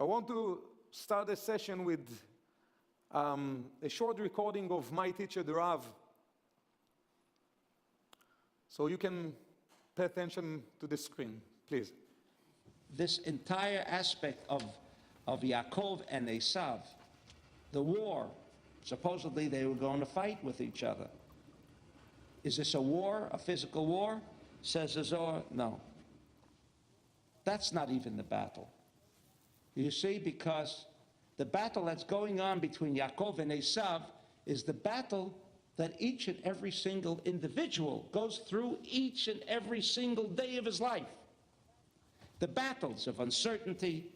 want to start a session with a short recording of my teacher, the Rav. So you can pay attention to the screen, please. This entire aspect of Yaakov and Esav, the war, supposedly they were going to fight with each other. Is this a war, a physical war? Says the Zohar, no. That's not even the battle. You see, because the battle that's going on between Yaakov and Esav is the battle that each and every single individual goes through each and every single day of his life. The battles of uncertainty,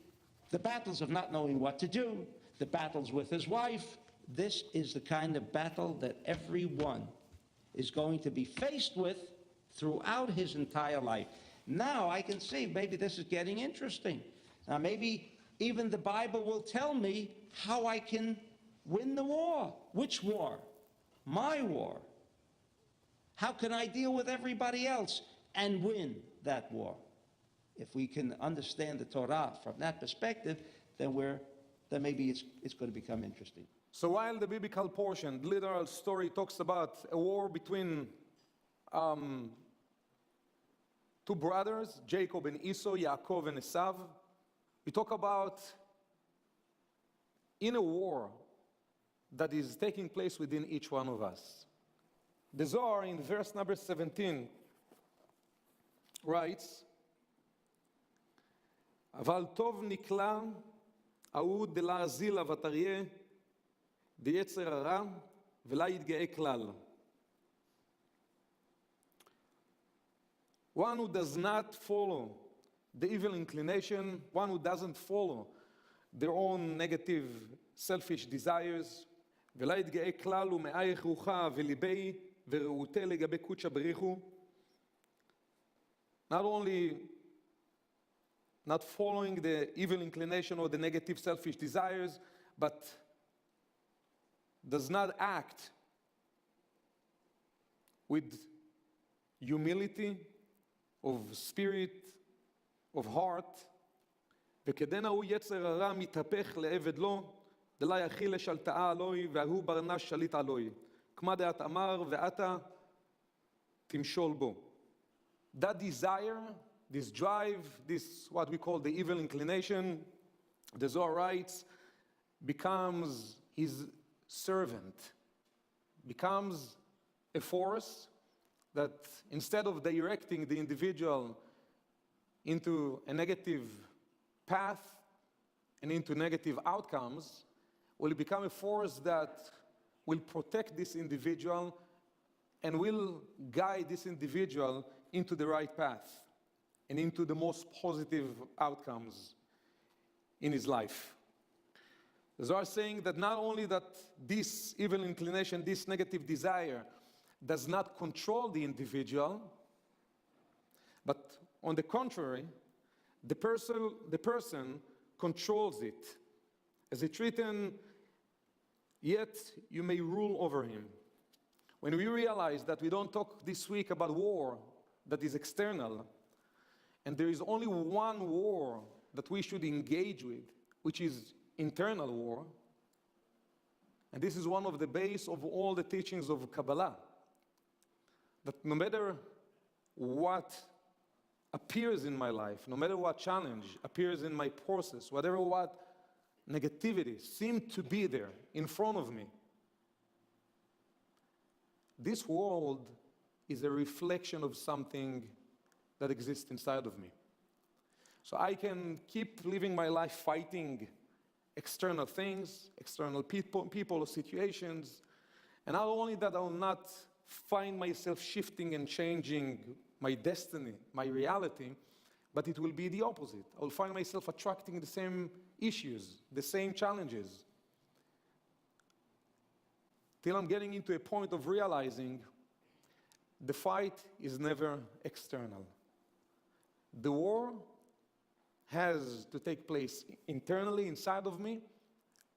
the battles of not knowing what to do, the battles with his wife. This is the kind of battle that everyone is going to be faced with throughout his entire life. Now I can see maybe this is getting interesting. Now maybe even the Bible will tell me how I can win the war. Which war? My war. How can I deal with everybody else and win that war? If we can understand the Torah from that perspective, then maybe it's going to become interesting. So while the biblical portion, the literal story, talks about a war between two brothers, Jacob and Esau, Yaakov and Esav, we talk about in a war that is taking place within each one of us. The Zohar in verse number 17 writes, אבל טוב נקלע ההוא דלהזיל ותריה דיצר הרע ולה יתגאה כלל. One who does not follow the evil inclination, one who doesn't follow their own negative, selfish desires, ולה יתגאה כלל ומאייך רוחה וליבי ורעותה לגבי קודשא בריחו. Not only not following the evil inclination or the negative selfish desires, but does not act with humility of spirit, of heart. וכדין ההוא יצר הרע מתהפך לעבד לו, דלה יכיל לשלטאה אלוהי, וההוא ברנש שליט אלוהי. כמה דעת אמר, ואתה תמשול בו. That desire, this drive, this what we call the evil inclination, the Zohar writes, becomes his servant, becomes a force that instead of directing the individual into a negative path and into negative outcomes, will become a force that will protect this individual and will guide this individual into the right path and into the most positive outcomes in his life. The Zohar is saying that not only that this evil inclination, this negative desire, does not control the individual, but on the contrary, the person controls it. As it's written, yet you may rule over him. When we realize that we don't talk this week about war that is external, and there is only one war that we should engage with, which is internal war, and this is one of the base of all the teachings of Kabbalah, that no matter what appears in my life, no matter what challenge appears in my process, whatever what negativity seemed to be there in front of me, this world is a reflection of something that exists inside of me. So I can keep living my life fighting external things, external people or situations, and not only that, I will not find myself shifting and changing my destiny, my reality, but it will be the opposite. I will find myself attracting the same issues, the same challenges, till I'm getting into a point of realizing the fight is never external. The war has to take place internally, inside of me.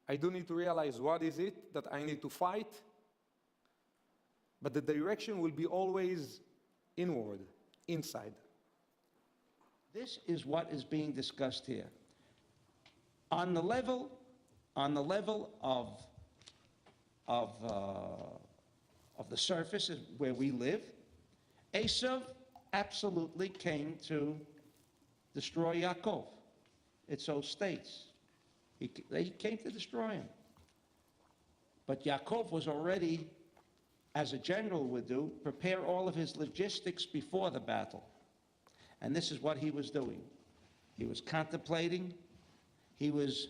I do need to realize what is it that I need to fight, but the direction will be always inward, inside. This is what is being discussed here. On the level of the surface where we live, Esav absolutely came to destroy Yaakov. It so states. He came to destroy him. But Yaakov was already, as a general would do, prepare all of his logistics before the battle. And this is what he was doing. He was contemplating. He was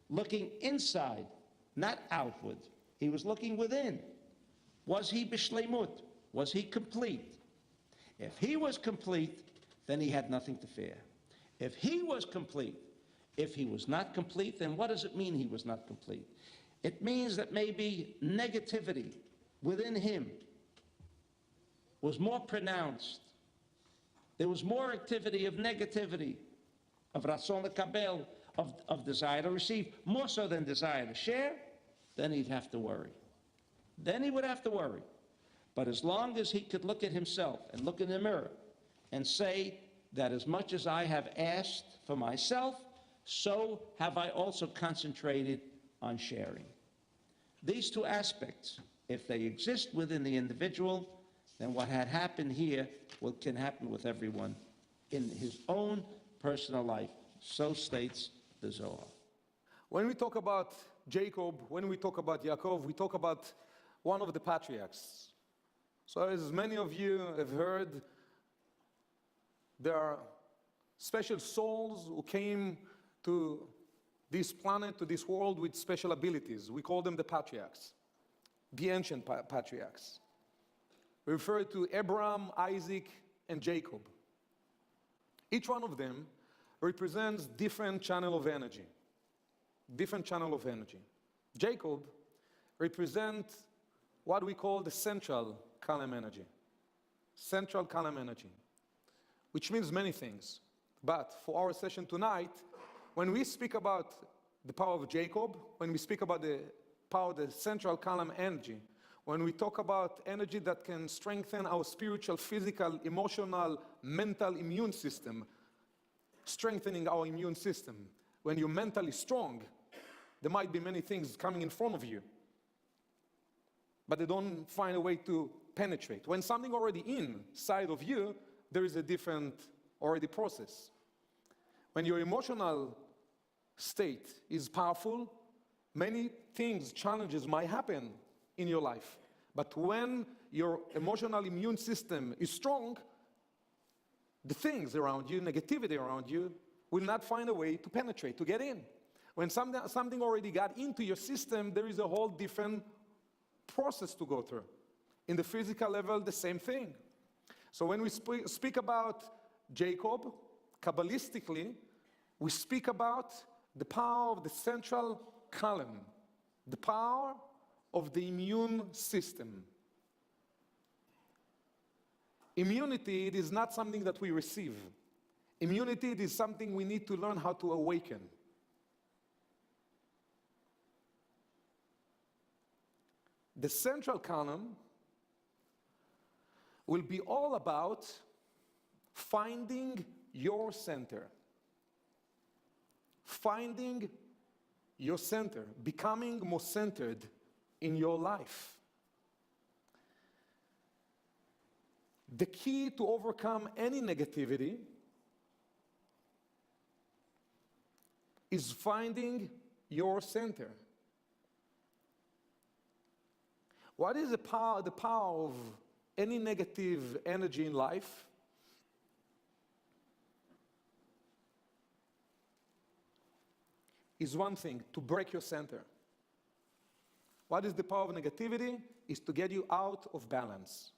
looking inside, not outward. He was looking within. Was he b'shleimut? Was he complete? If he was complete, then he had nothing to fear. If he was complete, if he was not complete, then what does it mean he was not complete? It means that maybe negativity within him was more pronounced. There was more activity of negativity, of ratzon lekabel, of desire to receive, more so than desire to share. Then he'd have to worry. Then he would have to worry. But as long as he could look at himself and look in the mirror and say that as much as I have asked for myself, so have I also concentrated on sharing. These two aspects, if they exist within the individual, then what had happened here can happen with everyone in his own personal life. So states the Zohar. When we talk about Jacob, when we talk about Yaakov, we talk about one of the patriarchs. So as many of you have heard, there are special souls who came to this planet, to this world with special abilities. We call them the patriarchs, the ancient patriarchs. We refer to Abraham, Isaac, and Jacob. Each one of them represents different channel of energy. Different channel of energy. Jacob represents what we call the central column energy. Central column energy, which means many things. But for our session tonight, when we speak about the power of Jacob, when we speak about the power of the central column energy, when we talk about energy that can strengthen our spiritual, physical, emotional, mental immune system, strengthening our immune system. When you're mentally strong, there might be many things coming in front of you, but they don't find a way to penetrate. When something already inside of you, there is a different already process. When your emotional state is powerful, many things, challenges might happen in your life. But when your emotional immune system is strong, the things around you, negativity around you, will not find a way to penetrate, to get in. When something already got into your system, there is a whole different process to go through. In the physical level, the same thing. So when we speak about Jacob, Kabbalistically, we speak about the power of the central column, the power of the immune system. Immunity, it is not something that we receive. Immunity, it is something we need to learn how to awaken. The central column will be all about finding your center. Finding your center, becoming more centered in your life. The key to overcome any negativity is finding your center. What is the power of any negative energy in life? Is one thing, to break your center. What is the power of negativity? Is to get you out of balance.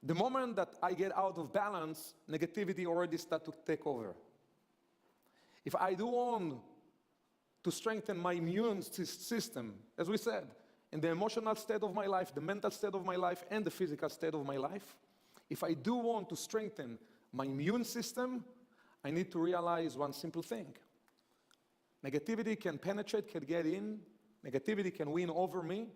The moment that I get out of balance, negativity already starts to take over. If I do want to strengthen my immune system, as we said, in the emotional state of my life, the mental state of my life, and the physical state of my life, if I do want to strengthen my immune system, I need to realize one simple thing. Negativity can penetrate, can get in. Negativity can win over me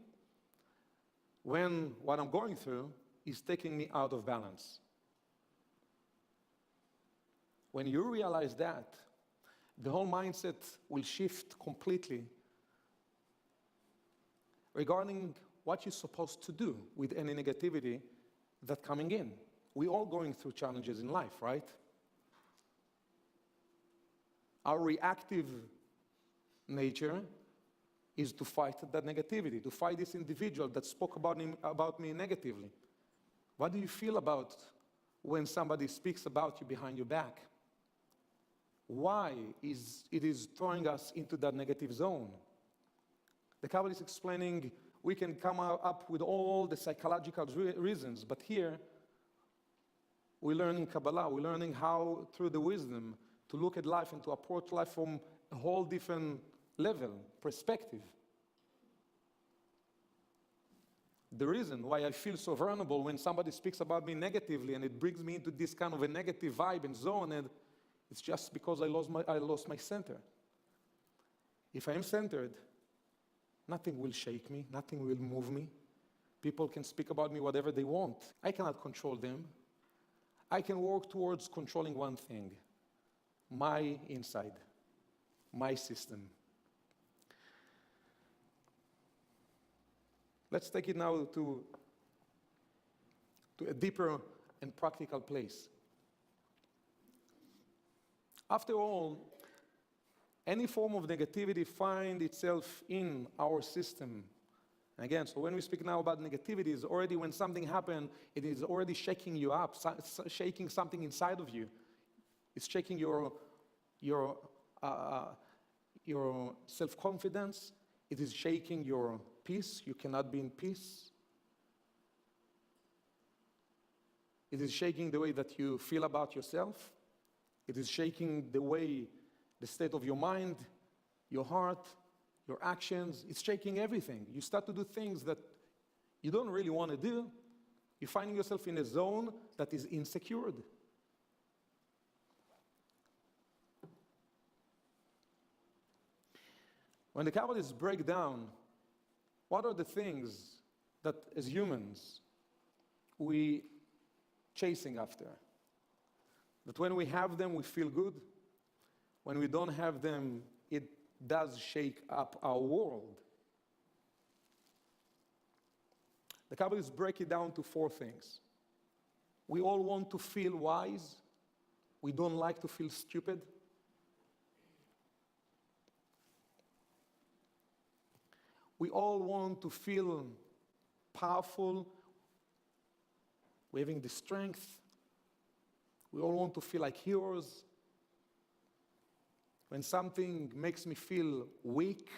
when what I'm going through is taking me out of balance. When you realize that, the whole mindset will shift completely regarding what you're supposed to do with any negativity that's coming in. We're all going through challenges in life, right? Our reactive nature is to fight that negativity, to fight this individual that spoke about me negatively. What do you feel about when somebody speaks about you behind your back? Why is it throwing us into that negative zone? The Kabbalah is explaining we can come up with all the psychological reasons, but here we're learning Kabbalah, we're learning how, through the wisdom, to look at life and to approach life from a whole different level, perspective. The reason why I feel so vulnerable when somebody speaks about me negatively and it brings me into this kind of a negative vibe and zone, and it's just because I lost my center. If I am centered, nothing will shake me, nothing will move me. People can speak about me whatever they want. I cannot control them. I can work towards controlling one thing: my inside, my system. Let's take it now to a deeper and practical place. After all, any form of negativity finds itself in our system. And again, so when we speak now about negativity, it's already when something happens, it is already shaking you up, shaking something inside of you. It's shaking your self-confidence. It is shaking your peace. You cannot be in peace. It is shaking the way that you feel about yourself. It is shaking the state of your mind, your heart, your actions. It's shaking everything. You start to do things that you don't really want to do. You're finding yourself in a zone that is insecure. When the Kabbalists break down what are the things that as humans we chasing after, that when we have them we feel good, when we don't have them it does shake up our world. The Kabbalists break it down to 4 things. We all want to feel wise. We don't like to feel stupid. We all want to feel powerful. We're having the strength. We all want to feel like heroes. When something makes me feel weak,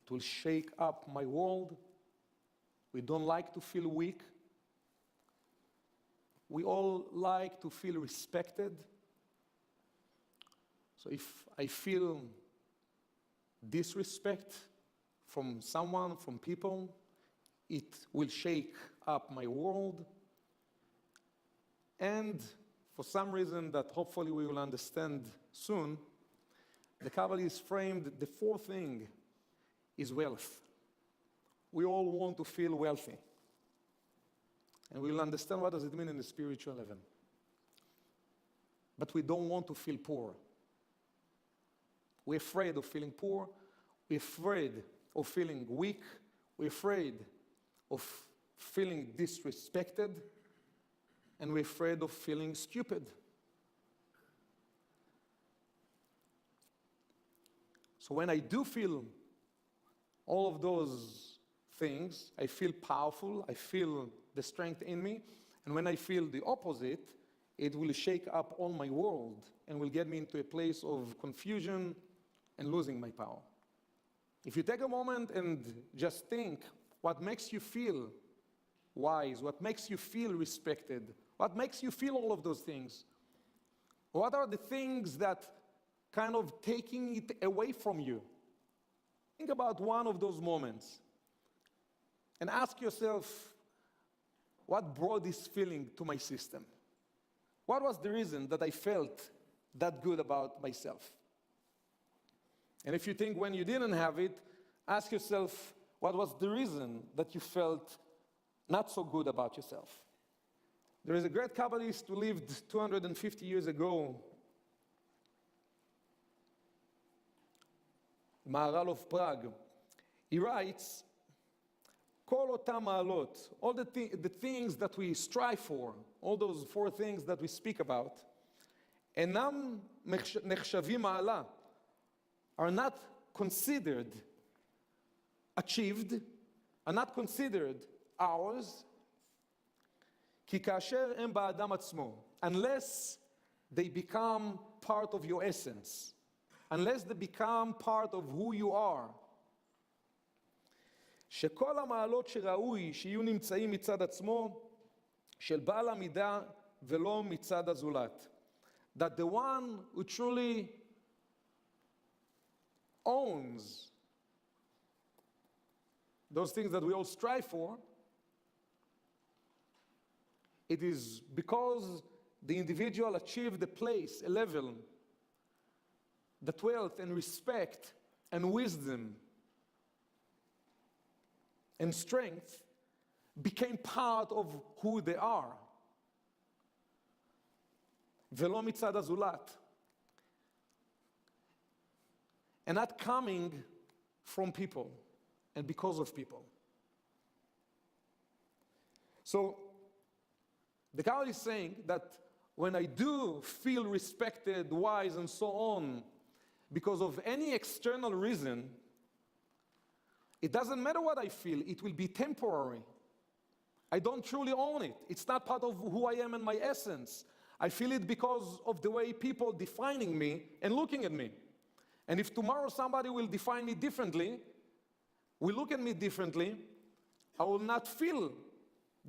it will shake up my world. We don't like to feel weak. We all like to feel respected. So if I feel disrespect from someone, from people, it will shake up my world. And for some reason that hopefully we will understand soon, the Kabbalists framed the 4th thing is wealth. We all want to feel wealthy. And we will understand what does it mean in the spiritual level. But we don't want to feel poor. We're afraid of feeling poor. We're afraid of feeling weak. We're afraid of feeling disrespected. And we're afraid of feeling stupid. So when I do feel all of those things, I feel powerful, I feel the strength in me, and when I feel the opposite, it will shake up all my world and will get me into a place of confusion and losing my power. If you take a moment and just think what makes you feel wise, what makes you feel respected, what makes you feel all of those things, what are the things that kind of taking it away from you? Think about one of those moments and ask yourself, what brought this feeling to my system? What was the reason that I felt that good about myself? And if you think when you didn't have it, ask yourself, what was the reason that you felt not so good about yourself? There is a great Kabbalist who lived 250 years ago, Maharal of Prague. He writes, כל אותם מעלות, all the things that we strive for, all those 4 things that we speak about, אינם נחשבים מעלה, are not considered achieved, are not considered ours, כי כאשר הם באדם עצמו, unless they become part of your essence, unless they become part of who you are, שכל המעלות שראוי שיהיו נמצאים מצד עצמו, של בעל המידה ולא מצד הזולת. That the one who truly owns those things that we all strive for, it is because the individual achieved a place, a level, that wealth and respect and wisdom and strength became part of who they are. ולא מצד הזולת. And not coming from people and because of people. So, the Kabbalah is saying that when I do feel respected, wise, and so on, because of any external reason, it doesn't matter what I feel, it will be temporary. I don't truly own it. It's not part of who I am and my essence. I feel it because of the way people defining me and looking at me. And if tomorrow somebody will define me differently, will look at me differently, I will not feel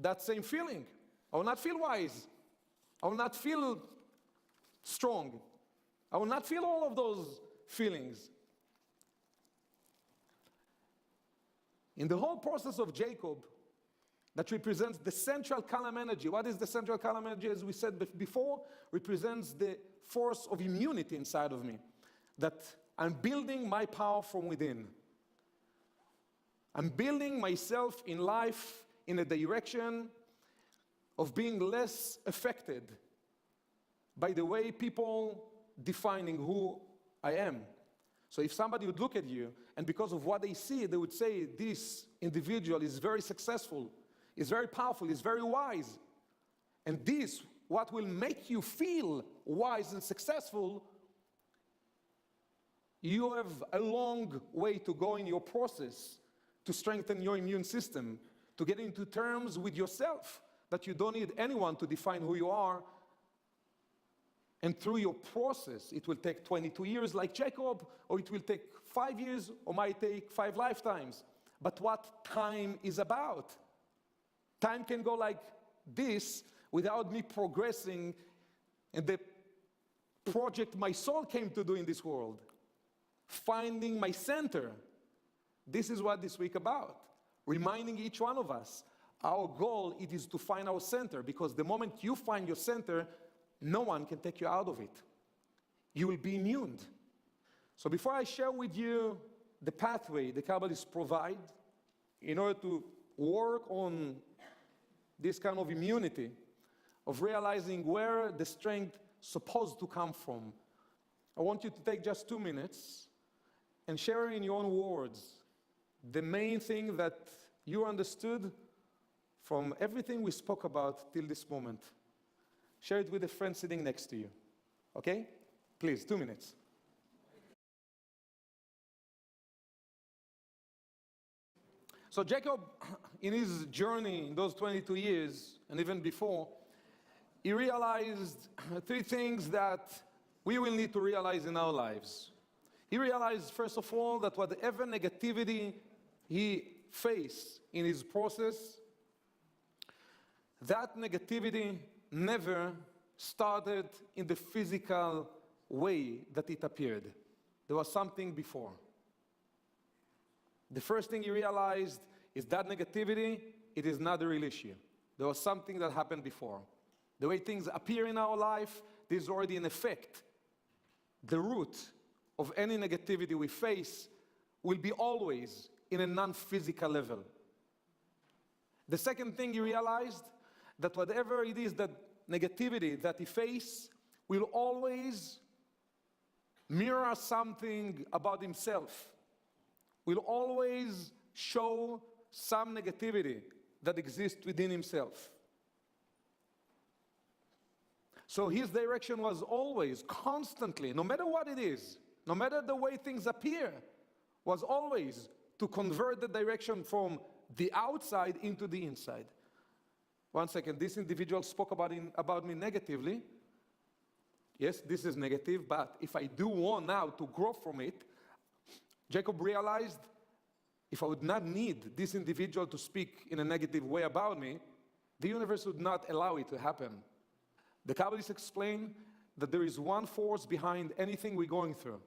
that same feeling. I will not feel wise. I will not feel strong. I will not feel all of those feelings. In the whole process of Jacob, that represents the central Kalam energy. What is the central Kalam energy? As we said before, represents the force of immunity inside of me. That I'm building my power from within. I'm building myself in life in a direction of being less affected by the way people defining who I am. So if somebody would look at you, and because of what they see, they would say, this individual is very successful, is very powerful, is very wise. And this, what will make you feel wise and successful, you have a long way to go in your process to strengthen your immune system, to get into terms with yourself, that you don't need anyone to define who you are. And through your process, it will take 22 years like Jacob, or it will take 5 years, or might take 5 lifetimes. But what time is about? Time can go like this without me progressing in the project my soul came to do in this world. Finding my center. This is what this week about. Reminding each one of us, our goal it is to find our center, because the moment you find your center, no one can take you out of it. You will be immune. So before I share with you the pathway the Kabbalists provide in order to work on this kind of immunity, of realizing where the strength is supposed to come from, I want you to take just 2 minutes and share in your own words the main thing that you understood from everything we spoke about till this moment. Share it with a friend sitting next to you. Okay? Please, 2 minutes. So Jacob, in his journey in those 22 years, and even before, he realized 3 things that we will need to realize in our lives. He realized, first of all, that whatever negativity he faced in his process, that negativity never started in the physical way that it appeared. There was something before. The first thing he realized is that negativity, it is not a real issue. There was something that happened before. The way things appear in our life, there's already an effect. The root of any negativity we face will be always in a non-physical level. The second thing he realized, that whatever it is, that negativity that he faces will always mirror something about himself, will always show some negativity that exists within himself. So his direction was always, constantly, no matter what it is, no matter the way things appear, was always to convert the direction from the outside into the inside. One second, this individual spoke about me negatively. Yes, this is negative, but if I do want now to grow from it, Jacob realized if I would not need this individual to speak in a negative way about me, the universe would not allow it to happen. The Kabbalists explain that there is one force behind anything we're going through.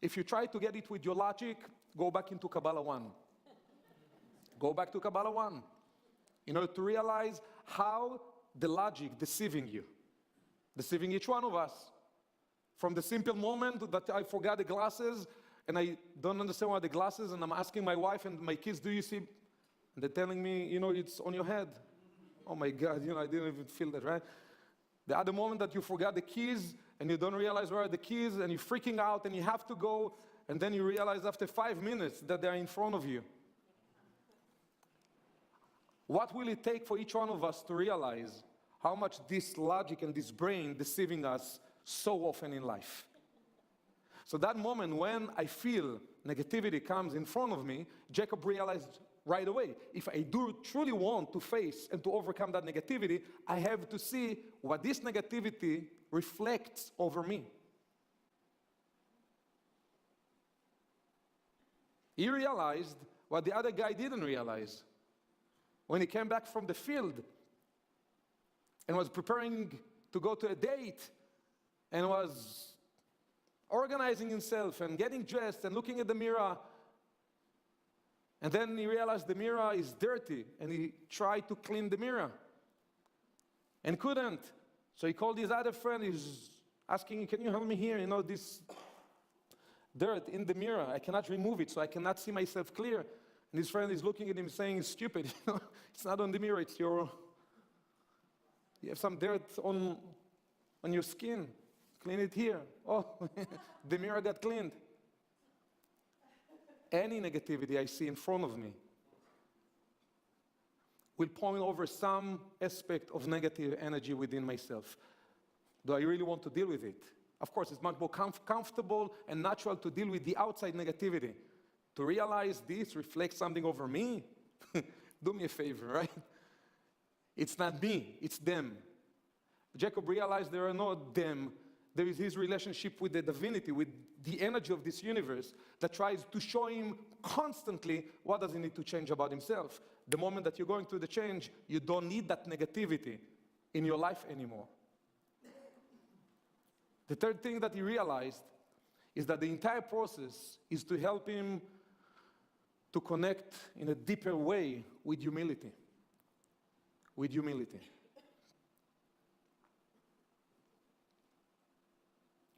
If you try to get it with your logic, go back into Kabbalah 1. Go back to Kabbalah 1 in order to realize how the logic deceiving you, deceiving each one of us. From the simple moment that I forgot the glasses and I don't understand what the glasses, and I'm asking my wife and my kids, do you see? And they're telling me, it's on your head. Oh my God, I didn't even feel that, right? The other moment that you forgot the keys and you don't realize where are the keys and you're freaking out and you have to go, and then you realize after 5 minutes that they're in front of you. What will it take for each one of us to realize how much this logic and this brain deceiving us so often in life? So that moment when I feel negativity comes in front of me, Jacob realized right away, if I do truly want to face and to overcome that negativity, I have to see what this negativity reflects over me. He realized what the other guy didn't realize. When he came back from the field and was preparing to go to a date and was organizing himself and getting dressed and looking at the mirror, and then he realized the mirror is dirty and he tried to clean the mirror and couldn't. So he called his other friend. He's asking, can you help me here? This dirt in the mirror, I cannot remove it, so I cannot see myself clear. And his friend is looking at him saying, it's stupid. It's not on the mirror, you have some dirt on your skin. Clean it here. Oh, the mirror got cleaned. Any negativity I see in front of me will point over some aspect of negative energy within myself. Do I really want to deal with it? Of course, it's much more comfortable and natural to deal with the outside negativity. To realize this reflects something over me, do me a favor, right? It's not me, it's them. Jacob realized there are no them. There is his relationship with the divinity, with the energy of this universe that tries to show him constantly what does he need to change about himself. The moment that you're going through the change, you don't need that negativity in your life anymore. The third thing that he realized is that the entire process is to help him to connect in a deeper way with humility. With humility.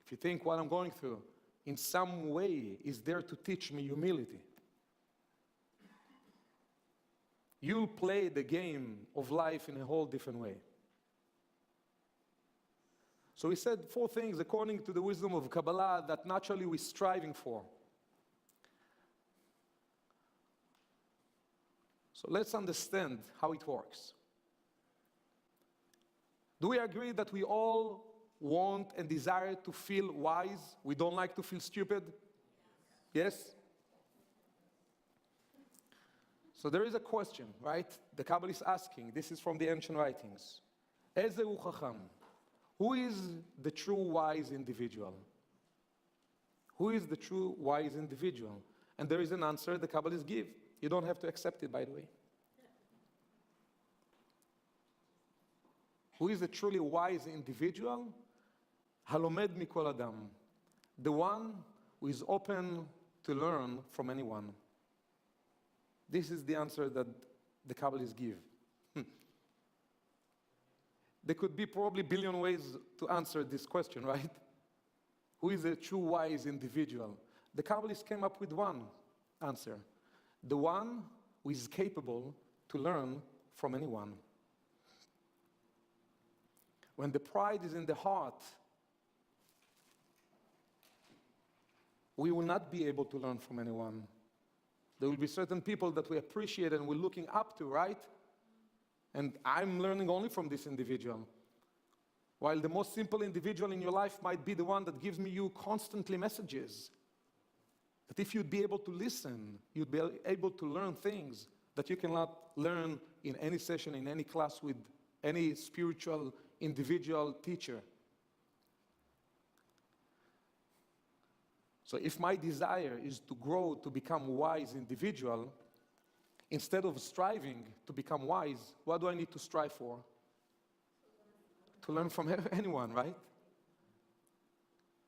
If you think what I'm going through in some way is there to teach me humility, you'll play the game of life in a whole different way. So he said 4 things according to the wisdom of Kabbalah that naturally we're striving for. So let's understand how it works. Do we agree that we all want and desire to feel wise? We don't like to feel stupid? Yes? So there is a question, right? The Kabbalah is asking, this is from the ancient writings. Ezehu Chacham? Who is the true wise individual? Who is the true wise individual? And there is an answer the Kabbalists give. You don't have to accept it, by the way. Who is the truly wise individual? Halomed mikol adam. The one who is open to learn from anyone. This is the answer that the Kabbalists give. There could be probably a billion ways to answer this question, right? Who is a true wise individual? The Kabbalists came up with one answer. The one who is capable to learn from anyone. when the pride is in the heart, we will not be able to learn from anyone. There will be certain people that we appreciate and we're looking up to, right? And I'm learning only from this individual. While the most simple individual in your life might be the one that gives me you constantly messages. But if you'd be able to listen, you'd be able to learn things that you cannot learn in any session, in any class with any spiritual individual teacher. So if my desire is to grow to become a wise individual, instead of striving to become wise, what do I need to strive for? To learn from anyone, right?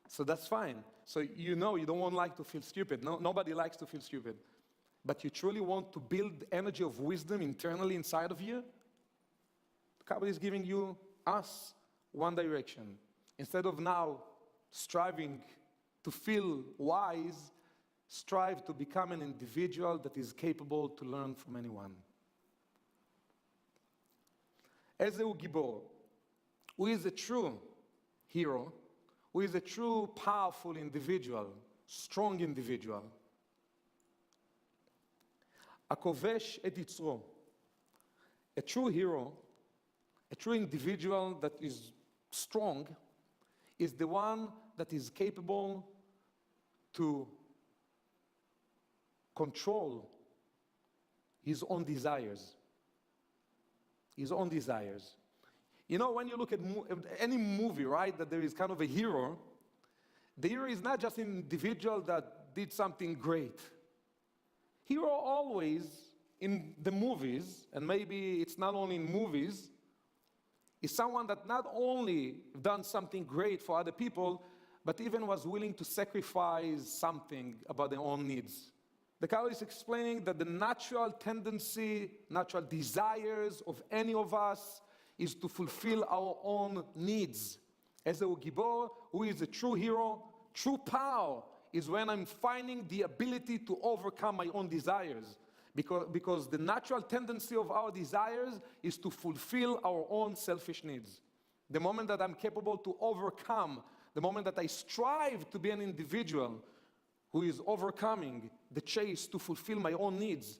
So that's fine. So you know you don't like to feel stupid. Nobody likes to feel stupid. But you truly want to build energy of wisdom internally inside of you? The Kabbalah is giving you, us, one direction. Instead of now striving to feel wise, strive to become an individual that is capable to learn from anyone. Ezeu Gibor, who is a true hero, who is a true powerful individual, strong individual. Akovesh et Yitzro, a true hero, a true individual that is strong, is the one that is capable to control his own desires. His own desires. You know, when you look at any movie, right, that there is kind of a hero, the hero is not just an individual that did something great. Hero always, in the movies, and maybe it's not only in movies, is someone that not only done something great for other people, but even was willing to sacrifice something about their own needs. The Kabbalah is explaining that the natural tendency, natural desires of any of us is to fulfill our own needs. Ezeu Gibor, who is a true hero, true power is when I'm finding the ability to overcome my own desires. Because the natural tendency of our desires is to fulfill our own selfish needs. The moment that I'm capable to overcome, the moment that I strive to be an individual who is overcoming the chase to fulfill my own needs,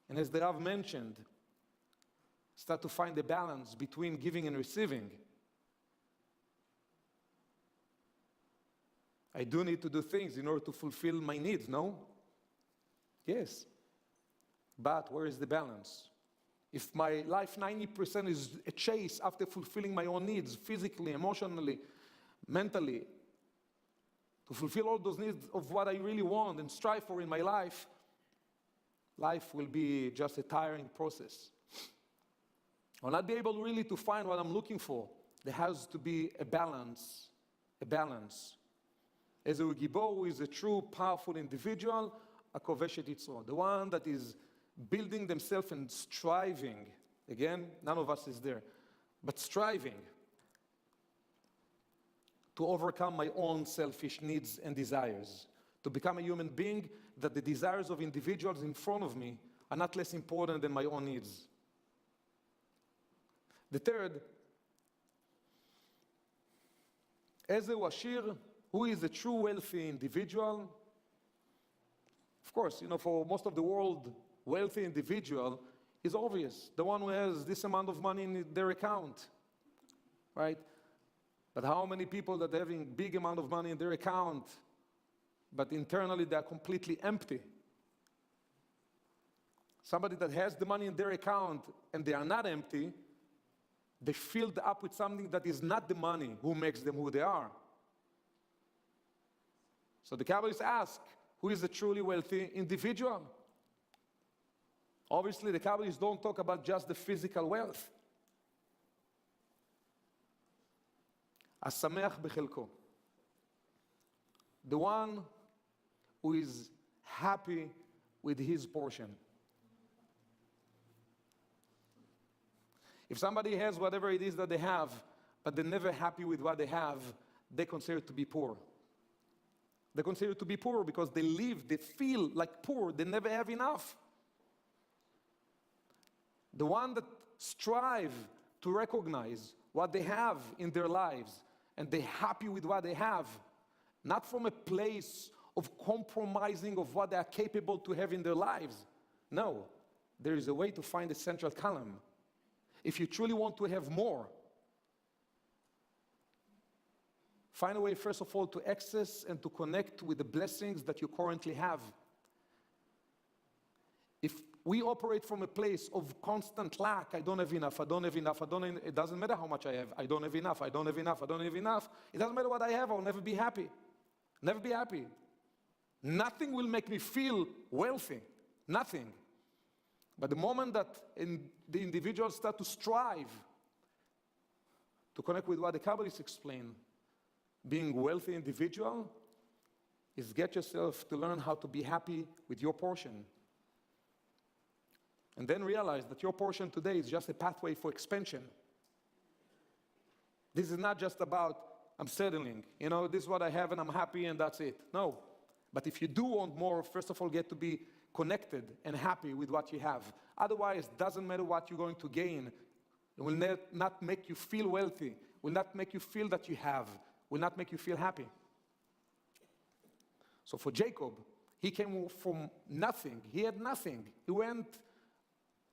and as the Rav mentioned, start to find the balance between giving and receiving. I do need to do things in order to fulfill my needs, no? Yes. But where is the balance? If my life 90% is a chase after fulfilling my own needs, physically, emotionally, mentally, to fulfill all those needs of what I really want and strive for in my life, life will be just a tiring process. I'll not be able really to find what I'm looking for. There has to be a balance, a balance. Ezeu Gibor, who is a true, powerful individual, Akovesh et Yitzro, the one that is building themselves and striving. Again, none of us is there, but striving to overcome my own selfish needs and desires, to become a human being that the desires of individuals in front of me are not less important than my own needs. The third, Ezeu Ashir, who is a true wealthy individual. Of course, you know, for most of the world, wealthy individual is obvious. The one who has this amount of money in their account, right? But how many people that are having big amount of money in their account, but internally they are completely empty? Somebody that has the money in their account and they are not empty, they filled up with something that is not the money who makes them who they are. So the Kabbalists ask, who is a truly wealthy individual? Obviously, the Kabbalists don't talk about just the physical wealth. Asameach bechelko. The one who is happy with his portion. If somebody has whatever it is that they have, but they're never happy with what they have, they consider it to be poor. They consider it to be poor because they live, they feel like poor, they never have enough. The one that strive to recognize what they have in their lives, and they're happy with what they have, not from a place of compromising of what they are capable to have in their lives. No, there is a way to find a central column. If you truly want to have more, find a way, first of all, to access and to connect with the blessings that you currently have. If we operate from a place of constant lack, I don't have enough, I don't have enough, it doesn't matter how much I have, I don't have enough, I don't have enough, I don't have enough. It doesn't matter what I have, I'll never be happy. Never be happy. Nothing will make me feel wealthy. Nothing. But the moment that the individuals start to strive to connect with what the Kabbalists explain, being a wealthy individual is get yourself to learn how to be happy with your portion. And then realize that your portion today is just a pathway for expansion. This is not just about, I'm settling, this is what I have and I'm happy and that's it. No. But if you do want more, first of all, get to be connected and happy with what you have. Otherwise, it doesn't matter what you're going to gain. It will not make you feel wealthy, will not make you feel that you have, will not make you feel happy. So for Jacob, he came from nothing. He had nothing. He went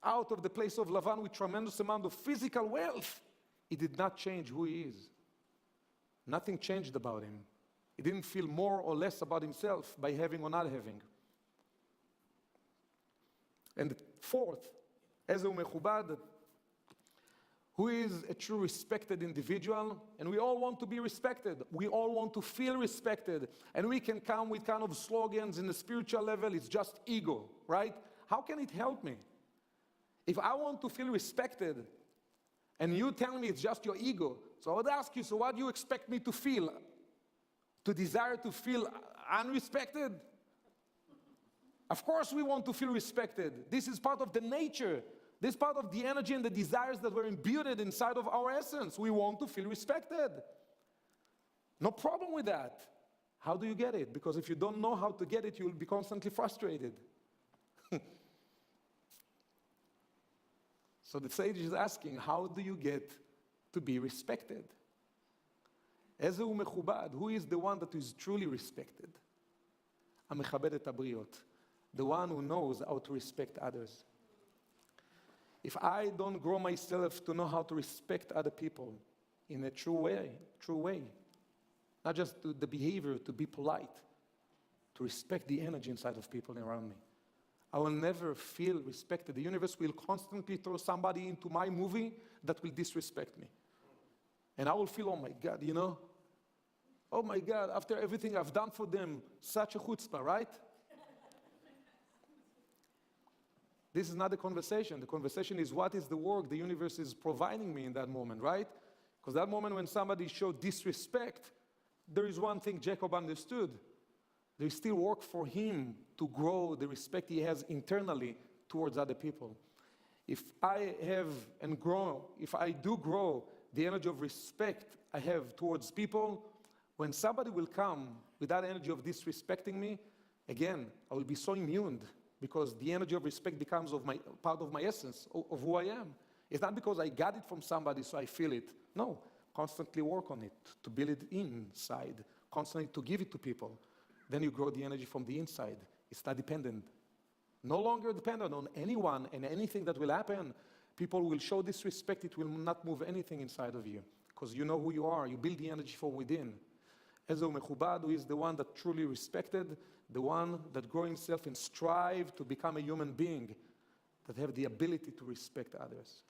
out of the place of Lavan with tremendous amount of physical wealth. It did not change who he is. Nothing changed about him. He didn't feel more or less about himself by having or not having. And the fourth, Ezehu Mechubad, who is a true respected individual, and we all want to be respected. We all want to feel respected. And we can come with kind of slogans in the spiritual level, it's just ego, right? How can it help me? If I want to feel respected, and you tell me it's just your ego, so I would ask you, so what do you expect me to feel? To desire to feel unrespected? Of course we want to feel respected. This is part of the nature. This is part of the energy and the desires that were imbued inside of our essence. We want to feel respected. No problem with that. How do you get it? Because if you don't know how to get it, you will be constantly frustrated. So the sage is asking, how do you get to be respected? Ezehu Mechubad, who is the one that is truly respected? המכבד את הבריות, the one who knows how to respect others. If I don't grow myself to know how to respect other people in a true way, not just the behavior to be polite, to respect the energy inside of people around me, I will never feel respected. The universe will constantly throw somebody into my movie that will disrespect me. And I will feel, oh my God, oh my God, after everything I've done for them, such a chutzpah, right? This is not the conversation. The conversation is what is the work the universe is providing me in that moment, right? Because that moment when somebody showed disrespect, there is one thing Jacob understood. There is still work for him to grow the respect he has internally towards other people. If I have and grow, if I do grow the energy of respect I have towards people, when somebody will come with that energy of disrespecting me, again, I will be so immune because the energy of respect becomes part of my essence, of who I am. It's not because I got it from somebody so I feel it. No, constantly work on it, to build it inside, constantly to give it to people. Then you grow the energy from the inside. It's not dependent. No longer dependent on anyone and anything that will happen. People will show disrespect, it will not move anything inside of you because you know who you are. You build the energy from within. Ezehu Mechubad, who is the one that truly respected, the one that grow himself and strive to become a human being, that have the ability to respect others.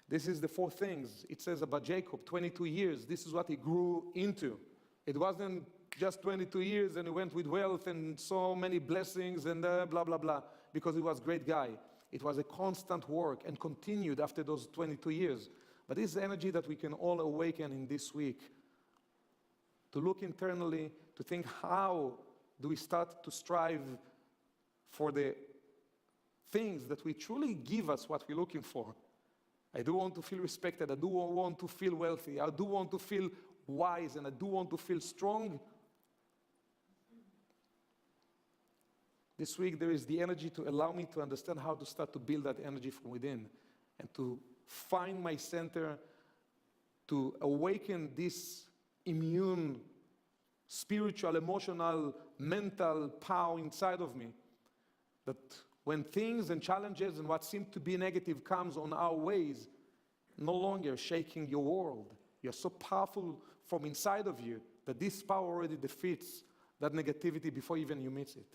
This is the four things. It says about Jacob, 22 years. This is what he grew into. It wasn't just 22 years and he went with wealth and so many blessings and blah, blah, blah, because he was a great guy. It was a constant work and continued after those 22 years. But this is energy that we can all awaken in this week. To look internally, to think how do we start to strive for the things that will truly give us what we're looking for. I do want to feel respected, I do want to feel wealthy, I do want to feel wise, and I do want to feel strong. This week there is the energy to allow me to understand how to start to build that energy from within and to find my center, to awaken this immune, spiritual, emotional, mental power inside of me. That when things and challenges and what seemed to be negative comes on our ways, no longer shaking your world. You're so powerful from inside of you that this power already defeats that negativity before even you meet it.